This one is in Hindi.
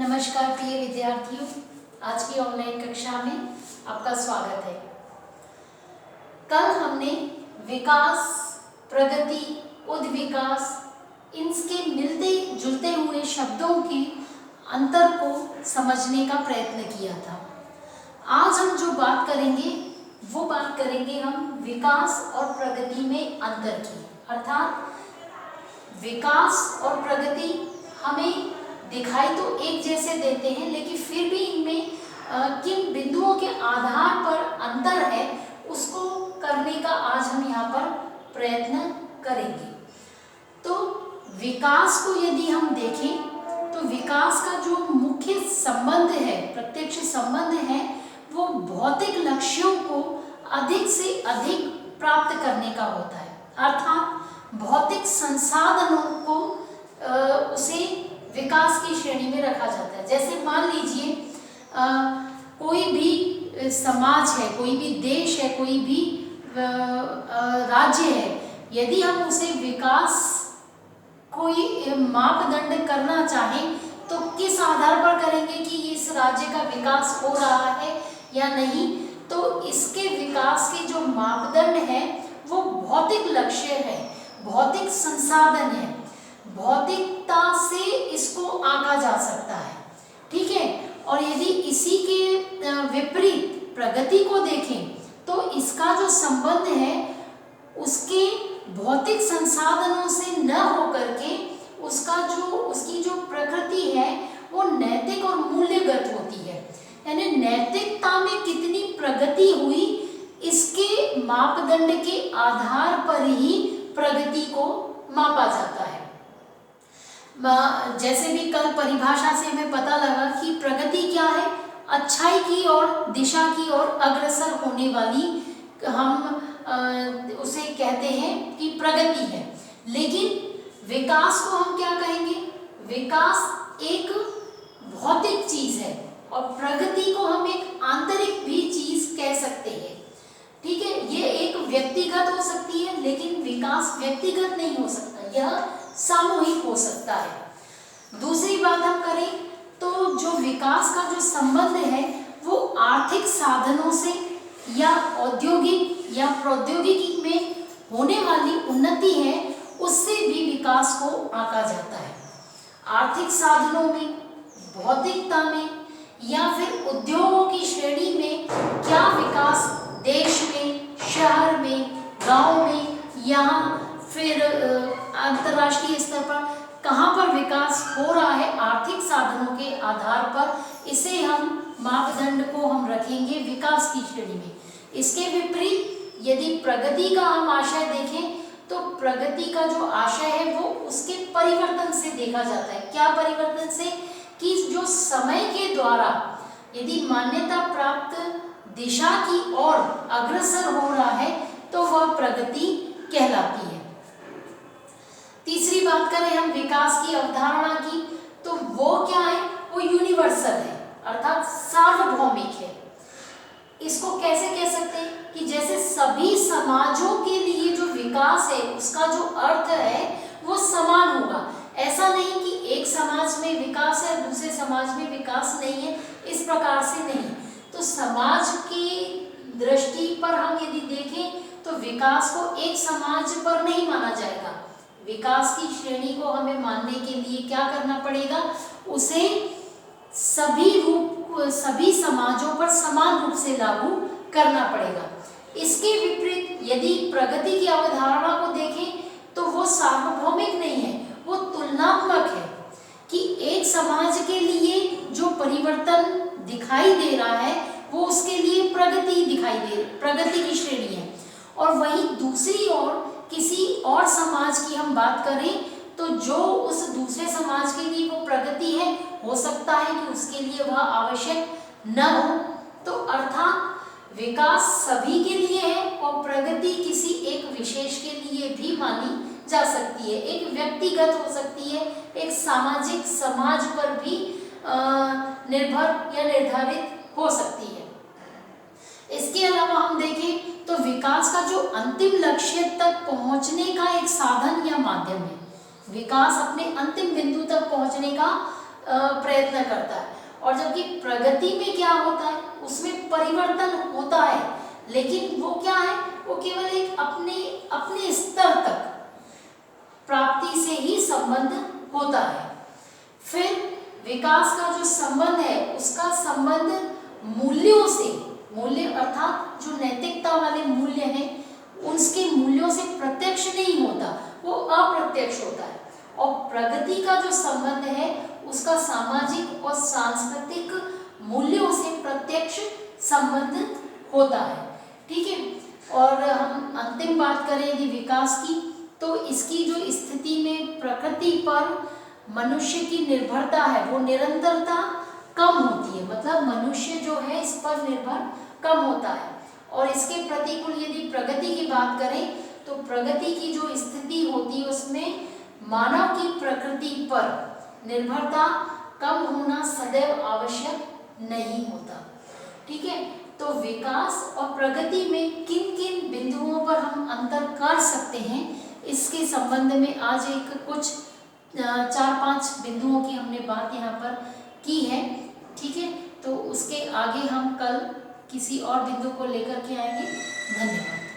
नमस्कार प्रिय विद्यार्थियों, आज की ऑनलाइन कक्षा में आपका स्वागत है। कल हमने विकास, प्रगति, उद्विकास इनके मिलते जुलते हुए शब्दों के अंतर को समझने का प्रयत्न किया था। आज हम जो बात करेंगे वो बात करेंगे हम विकास और प्रगति में अंतर की। अर्थात विकास और प्रगति हमें दिखाई तो एक जैसे देते हैं, लेकिन फिर भी इनमें किन बिंदुओं के आधार पर अंतर है उसको करने का आज हम यहाँ पर प्रयत्न करेंगे। तो विकास को यदि हम देखें तो विकास का जो मुख्य संबंध है, प्रत्यक्ष संबंध है, वो भौतिक लक्ष्यों को अधिक से अधिक प्राप्त करने का होता है। अर्थात भौतिक संसाधनों को उसे विकास की श्रेणी में रखा जाता है। जैसे मान लीजिए कोई भी समाज है, कोई भी देश है, कोई भी राज्य है, यदि हम उसे विकास कोई मापदंड करना चाहें तो किस आधार पर करेंगे कि इस राज्य का विकास हो रहा है या नहीं। तो इसके विकास के जो मापदंड है वो भौतिक लक्ष्य है, भौतिक संसाधन है, भौतिकता से इसको आंका जा सकता है। ठीक है। और यदि इसी के विपरीत प्रगति को देखें तो इसका जो संबंध है उसके भौतिक संसाधनों से न होकर के उसकी जो प्रकृति है वो नैतिक और मूल्यगत होती है। यानी नैतिकता में कितनी प्रगति हुई इसके मापदंड के आधार पर ही प्रगति को मापा जाता है। जैसे भी कल परिभाषा से हमें पता लगा कि प्रगति क्या है, अच्छाई की ओर, दिशा की ओर अग्रसर होने वाली हम उसे कहते हैं कि प्रगति है। लेकिन विकास को हम क्या कहेंगे? विकास एक भौतिक चीज है और प्रगति को हम एक आंतरिक भी चीज कह सकते हैं। ठीक है। ये एक व्यक्तिगत हो सकती है, लेकिन विकास व्यक्तिगत नहीं हो सकता, यह सामूहिक हो सकता है। दूसरी बात हम करें तो जो विकास का जो संबंध है वो आर्थिक साधनों से या औद्योगिक या प्रौद्योगिकी में होने वाली उन्नति है उससे भी विकास को आंका जाता है। आर्थिक साधनों में, भौतिकता में या फिर उद्योगों की श्रेणी में क्या विकास देश में, शहर में, गांव में, यहाँ फिर अंतर्राष्ट्रीय स्तर पर कहाँ पर विकास हो रहा है आर्थिक साधनों के आधार पर, इसे हम मापदंड को हम रखेंगे विकास की श्रेणी में। इसके विपरीत यदि प्रगति का हम आशय देखें तो प्रगति का जो आशय है वो उसके परिवर्तन से देखा जाता है। क्या परिवर्तन से? कि जो समय के द्वारा यदि मान्यता प्राप्त दिशा की ओर अग्रसर हो रहा है तो वह प्रगति कहलाती है। तीसरी बात करें हम विकास की अवधारणा की तो वो क्या है? वो यूनिवर्सल है, अर्थात सार्वभौमिक है। इसको कैसे कह सकते हैं कि जैसे सभी समाजों के लिए जो विकास है उसका जो अर्थ है वो समान होगा। ऐसा नहीं कि एक समाज में विकास है दूसरे समाज में विकास नहीं है, इस प्रकार से नहीं। तो समाज की दृष्टि पर हम यदि देखें तो विकास को एक समाज पर नहीं माना जाएगा। विकास की श्रेणी को हमें मानने के लिए क्या करना पड़ेगा? उसे सभी समाजों पर समान रूप से लागू करना पड़ेगा। इसके विपरीत यदि प्रगति की अवधारणा को देखें तो वो सार्वभौमिक नहीं है, वो तुलनात्मक है कि एक समाज के लिए जो परिवर्तन दिखाई दे रहा है वो उसके लिए प्रगति की श्रेणी है। और वहीं दूसरी ओर किसी और समाज की हम बात करें तो जो उस दूसरे समाज के लिए वो प्रगति है, हो सकता है कि उसके लिए वह आवश्यक न हो। तो अर्थात विकास सभी के लिए है और प्रगति किसी एक विशेष के लिए भी मानी जा सकती है। एक व्यक्तिगत हो सकती है, एक सामाजिक समाज पर भी निर्भर या निर्धारित हो सकती है। इसके अलावा हम देखें तो विकास का जो अंतिम लक्ष्य तक पहुंचने का एक साधन या माध्यम है। विकास अपने अंतिम बिंदु तक पहुंचने का प्रयत्न करता है। और जबकि प्रगति में क्या होता है, उसमें परिवर्तन होता है, लेकिन वो क्या है, वो केवल एक अपने स्तर तक प्राप्ति से ही संबंध होता है। फिर विकास का जो संबंध है, उसका संबंध मूल्यों से, मूल्य अर्थात जो नैतिकता वाले मूल्य हैं, उसके मूल्यों से प्रत्यक्ष नहीं होता, वो अप्रत्यक्ष होता है। और प्रगति का जो संबंध है, उसका सामाजिक और सांस्कृतिक मूल्यों से प्रत्यक्ष संबंध होता है। ठीक है। और हम अंतिम बात करें यदि विकास की, तो इसकी जो स्थिति में प्रकृति पर मनुष्य की निर्भरता है, वो निरंतरता कम होती है। मतलब मनुष्य जो है इस पर निर्भर कम होता है। और इसके प्रतिकूल यदि प्रगति की बात करें, तो प्रगति की जो स्थिति होती है, उसमें मानव की प्रकृति पर निर्भरता कम होना सदैव आवश्यक नहीं होता। ठीक है। तो विकास और प्रगति में किन किन बिंदुओं पर हम अंतर कर सकते हैं, इसके संबंध में आज एक कुछ 4-5 बिंदुओं की हमने बात यहाँ पर की है। ठीक है। तो उसके आगे हम कल किसी और बिंदु को लेकर के आएंगे। धन्यवाद।